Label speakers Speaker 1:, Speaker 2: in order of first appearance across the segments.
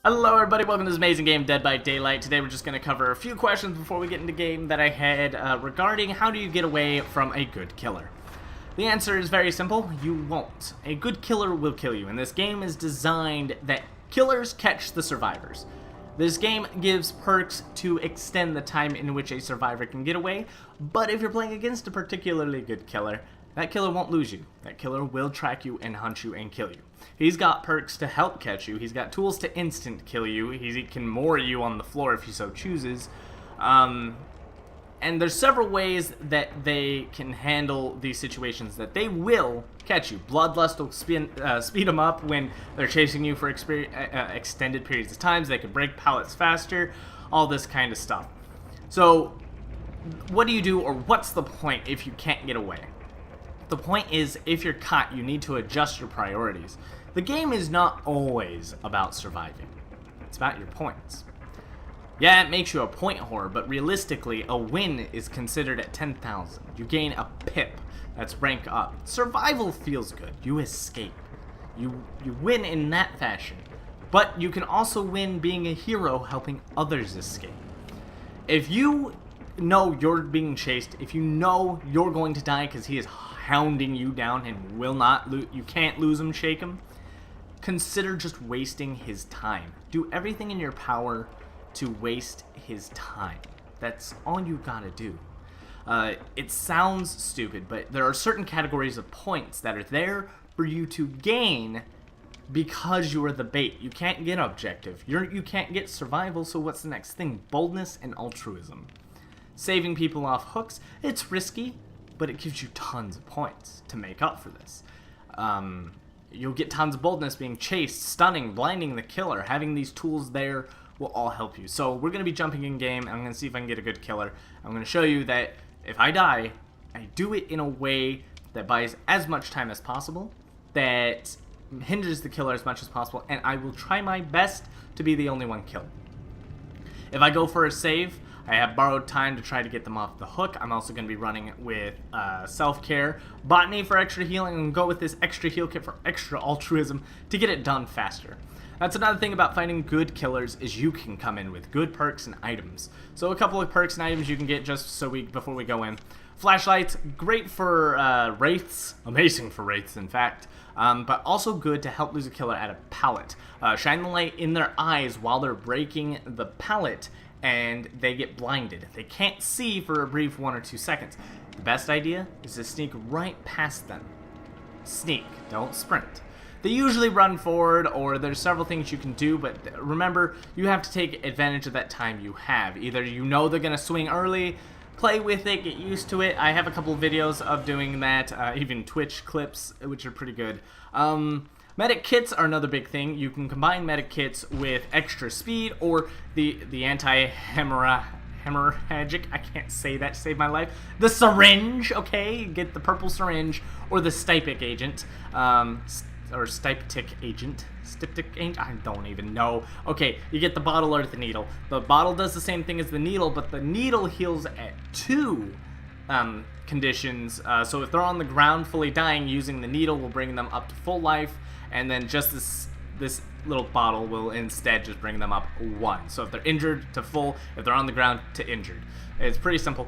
Speaker 1: Hello everybody, welcome to this amazing game, Dead by Daylight. Today we're just going to cover a few questions before we get into game that I had regarding how do you get away from a good killer. The answer is very simple, you won't. A good killer will kill you, and this game is designed that killers catch the survivors. This game gives perks to extend the time in which a survivor can get away, but if you're playing against a particularly good killer, that killer won't lose you. That killer will track you and hunt you and kill you. He's got perks to help catch you. He's got tools to instant kill you. He can moor you on the floor if he so chooses. And there's several ways that they can handle these situations that they will catch you. Bloodlust will speed them up when they're chasing you for extended periods of time. They can break pallets faster, all this kind of stuff. So what do you do, or what's the point if you can't get away? The point is, if you're caught, you need to adjust your priorities. The game is not always about surviving. It's about your points. Yeah, it makes you a point whore, but realistically, a win is considered at 10,000. You gain a pip. That's rank up. Survival feels good. You escape. You win in that fashion. But you can also win being a hero helping others escape. If you know you're being chased, if you know you're going to die because he is hounding you down and will not you can't lose him, shake him, consider just wasting his time. Do everything in your power to waste his time. That's all you gotta do. It sounds stupid, but there are certain categories of points that are there for you to gain because you are the bait. You can't get objective. You can't get survival, so what's the next thing? Boldness and altruism. Saving people off hooks, it's risky, but it gives you tons of points to make up for this. You'll get tons of boldness being chased, stunning, blinding the killer. Having these tools there will all help you. So we're going to be jumping in game. I'm going to see if I can get a good killer. I'm going to show you that if I die, I do it in a way that buys as much time as possible, that hinders the killer as much as possible, and I will try my best to be the only one killed. If I go for a save, I have borrowed time to try to get them off the hook. I'm also going to be running with self-care, botany for extra healing, and go with this extra heal kit for extra altruism to get it done faster. That's another thing about finding good killers, is you can come in with good perks and items. So a couple of perks and items you can get just so before we go in. Flashlights, great for wraiths, amazing for wraiths in fact, but also good to help lose a killer at a pallet. Shine the light in their eyes while they're breaking the pallet, and they get blinded. They can't see for a brief 1 or 2 seconds. The best idea is to sneak right past them. Sneak, don't sprint. They usually run forward, or there's several things you can do, but remember, you have to take advantage of that time you have. Either you know they're going to swing early, play with it, get used to it. I have a couple of videos of doing that, even Twitch clips, which are pretty good. Medic kits are another big thing. You can combine medic kits with extra speed or the anti-hemorrhagic, I can't say that to save my life, the syringe, okay? Get the purple syringe or the stypic agent, or styptic agent, I don't even know. Okay, you get the bottle or the needle. The bottle does the same thing as the needle, but the needle heals at 2 conditions. So if they're on the ground fully dying, using the needle will bring them up to full life, and then just this little bottle will instead just bring them up 1. So if they're injured, to full. If they're on the ground, to injured. It's pretty simple.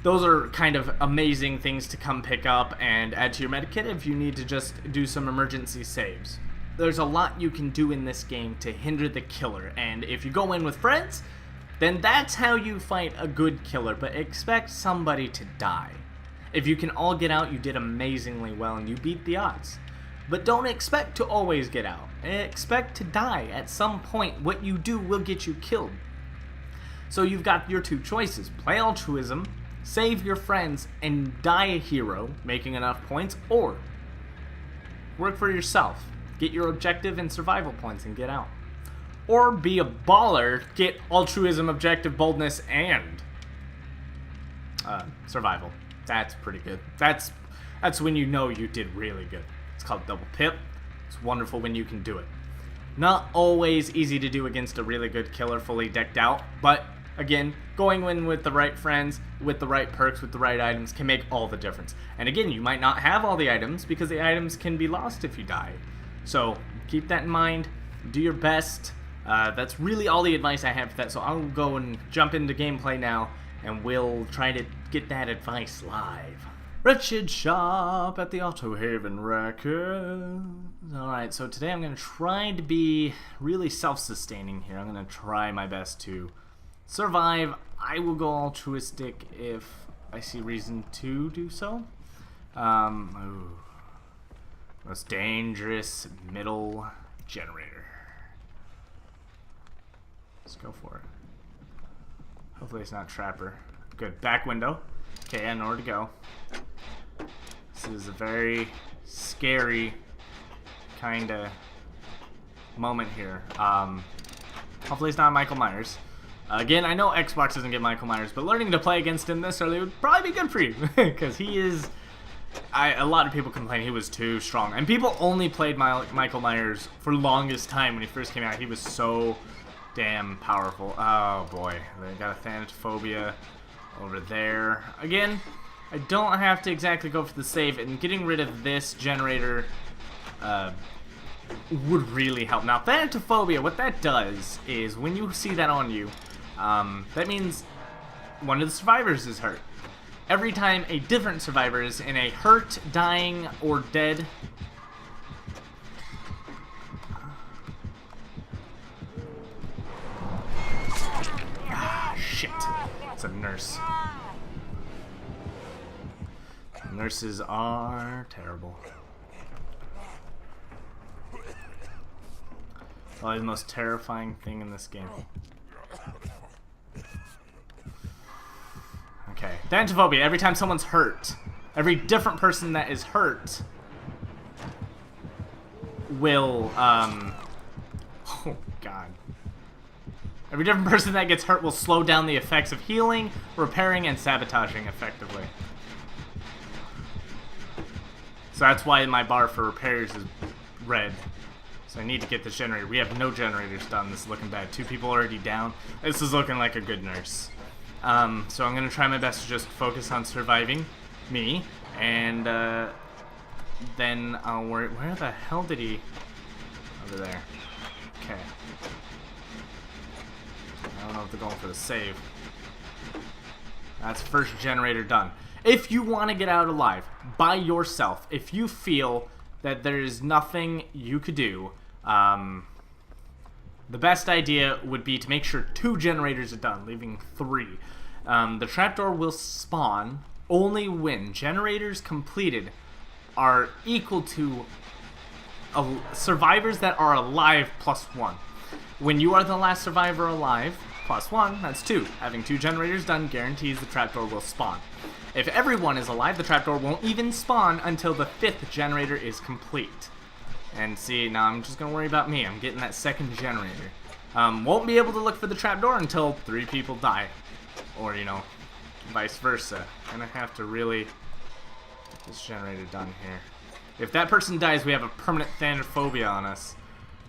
Speaker 1: Those are kind of amazing things to come pick up and add to your medikit if you need to just do some emergency saves. There's a lot you can do in this game to hinder the killer, and if you go in with friends, then that's how you fight a good killer, but expect somebody to die. If you can all get out, you did amazingly well and you beat the odds. But don't expect to always get out. Expect to die. At some point, what you do will get you killed. So you've got your 2 choices. Play altruism, save your friends, and die a hero, making enough points, or work for yourself. Get your objective and survival points and get out. Or be a baller, get altruism, objective, boldness, and survival. That's pretty good. That's when you know you did really good. It's called double pip. It's wonderful when you can do it. Not always easy to do against a really good killer fully decked out, but again, going in with the right friends, with the right perks, with the right items can make all the difference. And again, you might not have all the items because the items can be lost if you die. So keep that in mind. Do your best. That's really all the advice I have for that, so I'll go and jump into gameplay now, and we'll try to get that advice live. Wretched shop at the Auto Haven Records. Alright, so today I'm going to try to be really self-sustaining here. I'm going to try my best to survive. I will go altruistic if I see reason to do so. Most dangerous middle generator. Let's go for it. Hopefully it's not Trapper. Good. Back window. Okay, I know where to go. This is a very scary kind of moment here. Hopefully it's not Michael Myers. Again, I know Xbox doesn't get Michael Myers, but learning to play against him this early would probably be good for you. Because he is... a lot of people complain he was too strong. And people only played Michael Myers for longest time when he first came out. He was so damn powerful. Oh boy. They got a Thanatophobia over there. Again, I don't have to exactly go for the save, and getting rid of this generator would really help. Now, Thanatophobia, what that does is when you see that on you, that means one of the survivors is hurt. Every time a different survivor is in a hurt, dying, or dead... Ah, shit. It's a nurse. Nurses are terrible. Probably the most terrifying thing in this game. Okay, Thanatophobia, every time someone's hurt, every different person that is hurt will, oh god. Every different person that gets hurt will slow down the effects of healing, repairing, and sabotaging effectively. So that's why my bar for repairs is red. So I need to get this generator. We have no generators done. This is looking bad. 2 people already down. This is looking like a good nurse. So I'm going to try my best to just focus on surviving me, and then I'll worry. Where the hell did he... Over there. Okay. I don't know if they're going for the save. That's first generator done. If you want to get out alive by yourself, if you feel that there is nothing you could do, the best idea would be to make sure 2 generators are done, leaving 3. The trapdoor will spawn only when generators completed are equal to survivors that are alive plus 1. When you are the last survivor alive, plus 1, that's 2. Having 2 generators done guarantees the trapdoor will spawn. If everyone is alive, the trapdoor won't even spawn until the 5th generator is complete. And see, now I'm just going to worry about me. I'm getting that 2nd generator. Won't be able to look for the trapdoor until 3 people die. Or, you know, vice versa. Gonna have to really get this generator done here. If that person dies, we have a permanent Thanatophobia on us,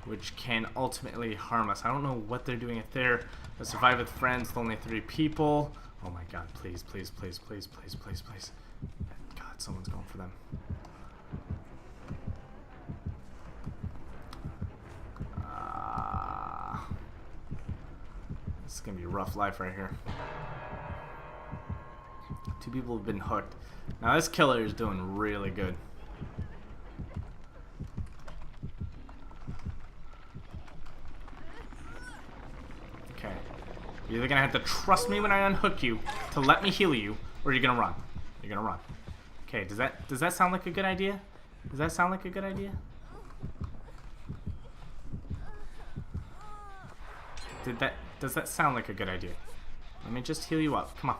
Speaker 1: which can ultimately harm us. I don't know what they're doing. If they're a survive with friends with only 3 people. Oh my god, please, please, please, please, please, please, please. God, someone's going for them. This is gonna be a rough life right here. 2 people have been hooked. Now this killer is doing really good. Okay. You're either gonna have to trust me when I unhook you to let me heal you, or you're gonna run. You're gonna run. Okay, does that sound like a good idea? Does that sound like a good idea? Does that sound like a good idea? Let me just heal you up. Come on.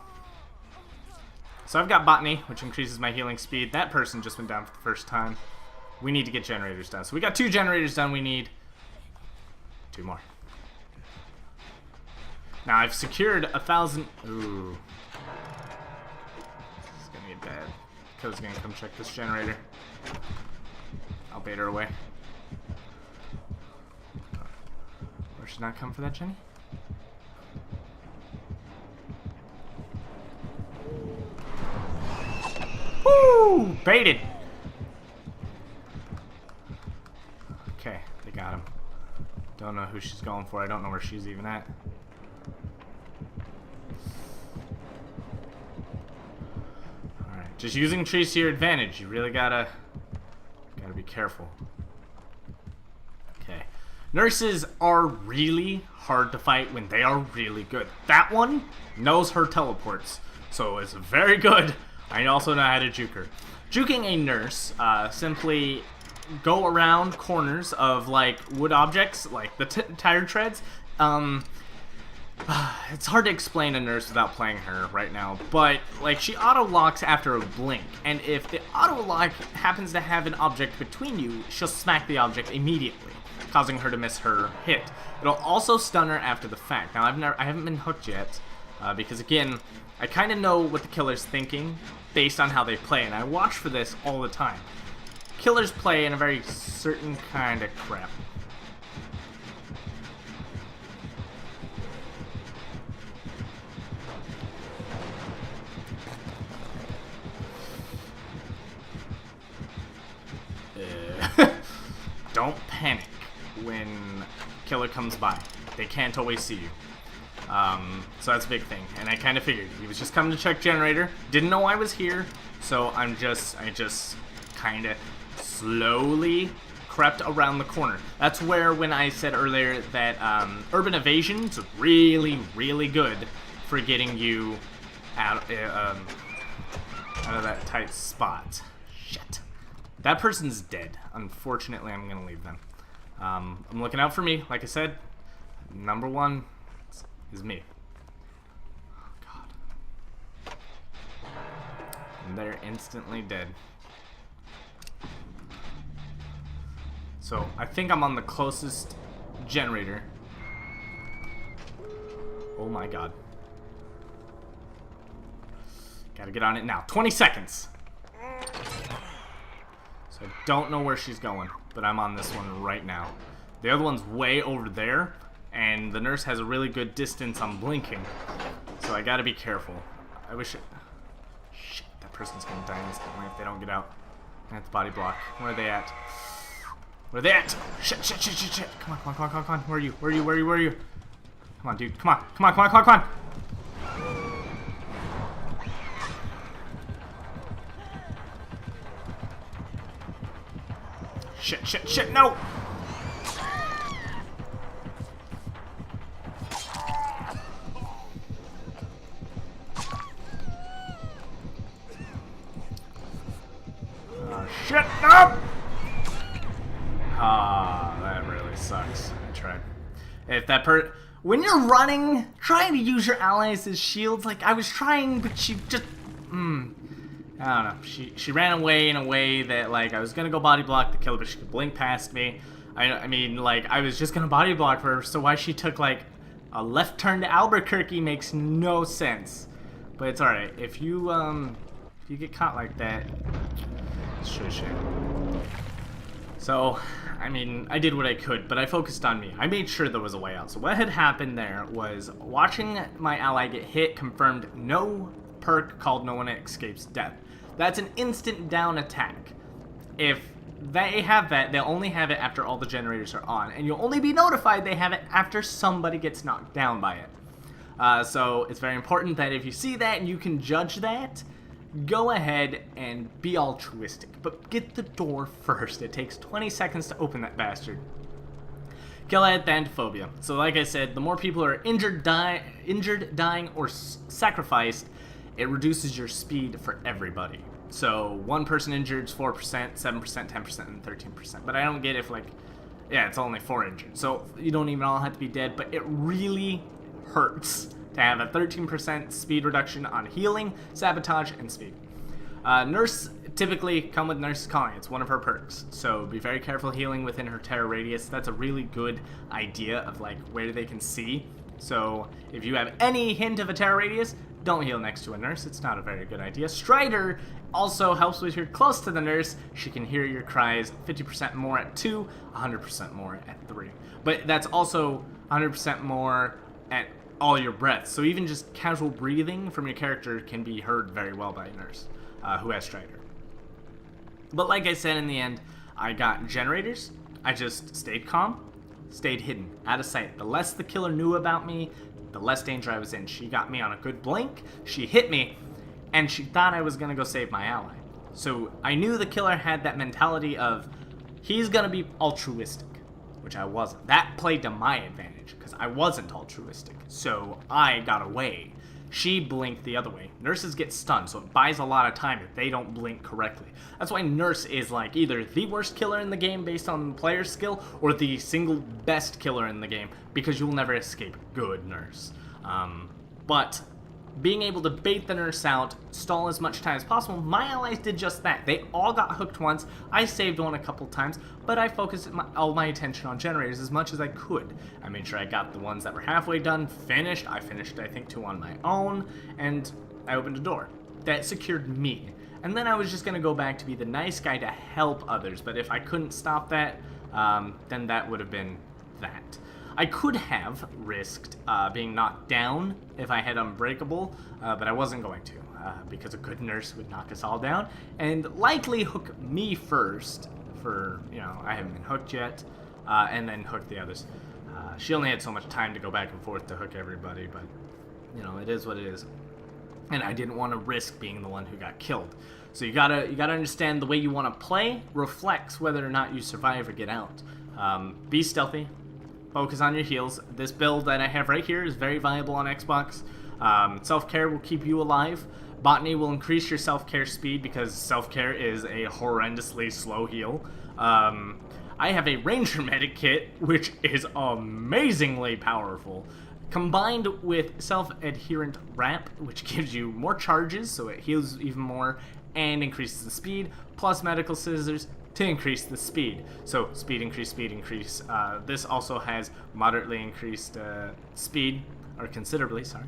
Speaker 1: So I've got Botany, which increases my healing speed. That person just went down for the first time. We need to get generators done. So we got 2 generators done. We need 2 more. Now I've secured 1,000. Ooh. This is gonna get bad. Code's gonna come check this generator. I'll bait her away. Or should not come for that, Jenny? Woo! Baited! Okay, they got him. Don't know who she's going for. I don't know where she's even at. Alright, just using trees to your advantage. You really gotta be careful. Okay. Nurses are really hard to fight when they are really good. That one knows her teleports, so it's very good. I also know how to juke her. Juking a nurse, simply go around corners of like wood objects, like the tire treads. It's hard to explain a nurse without playing her right now, but like she auto locks after a blink, and if the auto lock happens to have an object between you, she'll smack the object immediately, causing her to miss her hit. It'll also stun her after the fact. Now I haven't been hooked yet, because again, I kind of know what the killer's thinking based on how they play, and I watch for this all the time. Killers play in a very certain kind of crap. Don't panic when killer comes by. They can't always see you. So that's a big thing. And I kind of figured he was just coming to check generator. Didn't know I was here, so I just kind of slowly crept around the corner. That's where, when I said earlier that urban evasion is really, really good for getting you out of that tight spot. Shit. That person's dead. Unfortunately, I'm gonna leave them. I'm looking out for me. Like I said, number one is me. Oh, God. And they're instantly dead. So, I think I'm on the closest generator. Oh my God. Gotta get on it now. 20 seconds! So I don't know where she's going, but I'm on this one right now. The other one's way over there, and the nurse has a really good distance on blinking. So I gotta be careful. I wish it... Shit, that person's gonna die instantly if they don't get out. I have to body block. Where are they at? Where are they at? Shit, shit, shit, shit, shit. Come on, come on, come on, come on, come on. Where are you? Where are you? Where are you? Where are you? Come on, dude. Come on, come on, come on, come on, come on. Shit, shit, shit, no! Shit, no! Ah, that really sucks. I tried. If that when you're running, trying to use your allies as shields, like I was trying, but she just, I don't know. She ran away in a way that, like, I was gonna go body block the killer, but she could blink past me. I mean, like, I was just gonna body block her, so why she took, like, a left turn to Albuquerque makes no sense. But it's alright. If you get caught like that, shush it. So, I mean, I did what I could, but I focused on me. I made sure there was a way out. So what had happened there was watching my ally get hit confirmed no perk called No One Escapes Death. That's an instant down attack. If they have that, they'll only have it after all the generators are on, and you'll only be notified they have it after somebody gets knocked down by it. So it's very important that if you see that and you can judge that, go ahead and be altruistic, but get the door first. It takes 20 seconds to open that bastard. Kill at Thanatophobia. So like I said, the more people are injured, dying, or sacrificed, it reduces your speed for everybody. So one person injured is 4%, 7%, 10%, and 13%. But I don't get if, like, yeah, it's only 4 injured. So you don't even all have to be dead, but it really hurts to have a 13% speed reduction on healing, sabotage, and speed. Nurse typically come with Nurse's Calling. It's one of her perks. So be very careful healing within her terror radius. That's a really good idea of, like, where they can see. So if you have any hint of a terror radius, don't heal next to a nurse. It's not a very good idea. Strider also helps with you're close to the nurse. She can hear your cries 50% more at 2, 100% more at 3. But that's also 100% more at all your breaths. So even just casual breathing from your character can be heard very well by a nurse who has Strider. But like I said, in the end, I got generators. I just stayed calm, stayed hidden, out of sight. The less the killer knew about me, the less danger I was in. She got me on a good blink, she hit me, and she thought I was gonna go save my ally. So I knew the killer had that mentality of, he's gonna be altruistic, which I wasn't. That played to my advantage, because I wasn't altruistic, so I got away. She blinked the other way. Nurses get stunned, so it buys a lot of time if they don't blink correctly. That's why Nurse is like either the worst killer in the game based on the player's skill, or the single best killer in the game, because you'll never escape good Nurse. But being able to bait the Nurse out, stall as much time as possible, my allies did just that. They all got hooked once. I saved one a couple times, but I focused all my attention on generators as much as I could. I made sure I got the ones that were halfway done finished. I finished, I think, 2 on my own, and I opened a door. That secured me. And then I was just going to go back to be the nice guy to help others, but if I couldn't stop that, then that would have been that. I could have risked being knocked down if I had Unbreakable, but I wasn't going to, because a good Nurse would knock us all down, and likely hook me first, for, you know, I haven't been hooked yet, and then hook the others. She only had so much time to go back and forth to hook everybody, but, you know, it is what it is. And I didn't want to risk being the one who got killed. So you gotta understand the way you want to play reflects whether or not you survive or get out. Be stealthy. Focus on your heals. This build that I have right here is very viable on Xbox. Self-care will keep you alive. Botany will increase your self-care speed because self-care is a horrendously slow heal. I have a Ranger Medic kit, which is amazingly powerful. Combined with Self-Adherent Wrap, which gives you more charges, so it heals even more, and increases the speed, plus Medical Scissors to increase the speed. So speed increase, speed increase. This also has moderately increased speed, or considerably, sorry.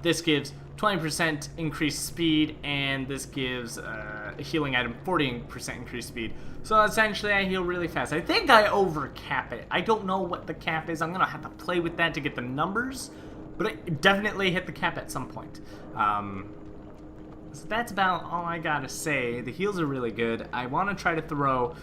Speaker 1: This gives 20% increased speed, and this gives a healing item 40% increased speed. So essentially I heal really fast. I think I overcap it. I don't know what the cap is. I'm gonna have to play with that to get the numbers, but I definitely hit the cap at some point. So that's about all I gotta say. The heals are really good. I want to try to throw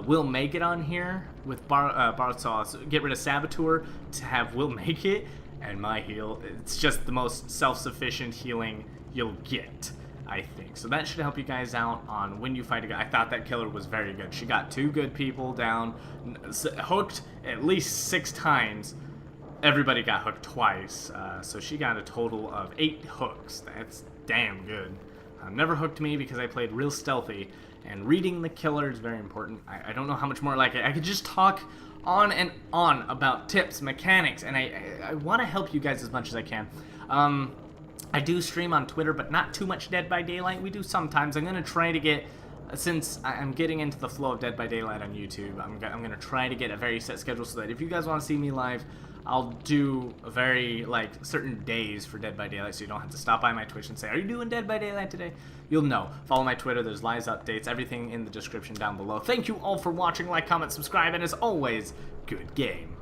Speaker 1: Will Make It on here with Borrowed Sauce. Get rid of Saboteur to have Will Make It, and my heal. It's just the most self-sufficient healing you'll get, I think. So that should help you guys out on when you fight a guy. I thought that killer was very good. She got 2 good people down, hooked at least 6 times. Everybody got hooked twice, so she got a total of 8 hooks. That's damn good. Never hooked me because I played real stealthy, and reading the killer is very important. I don't know how much more like it. I could just talk on and on about tips, mechanics, and I want to help you guys as much as I can. I do stream on Twitter, but not too much Dead by Daylight. We do sometimes. I'm going to try to get, since I'm getting into the flow of Dead by Daylight on YouTube, I'm going to try to get a very set schedule so that if you guys want to see me live, I'll do a very, like, certain days for Dead by Daylight, so you don't have to stop by my Twitch and say, are you doing Dead by Daylight today? You'll know. Follow my Twitter. There's live updates, everything in the description down below. Thank you all for watching. Like, comment, subscribe, and as always, good game.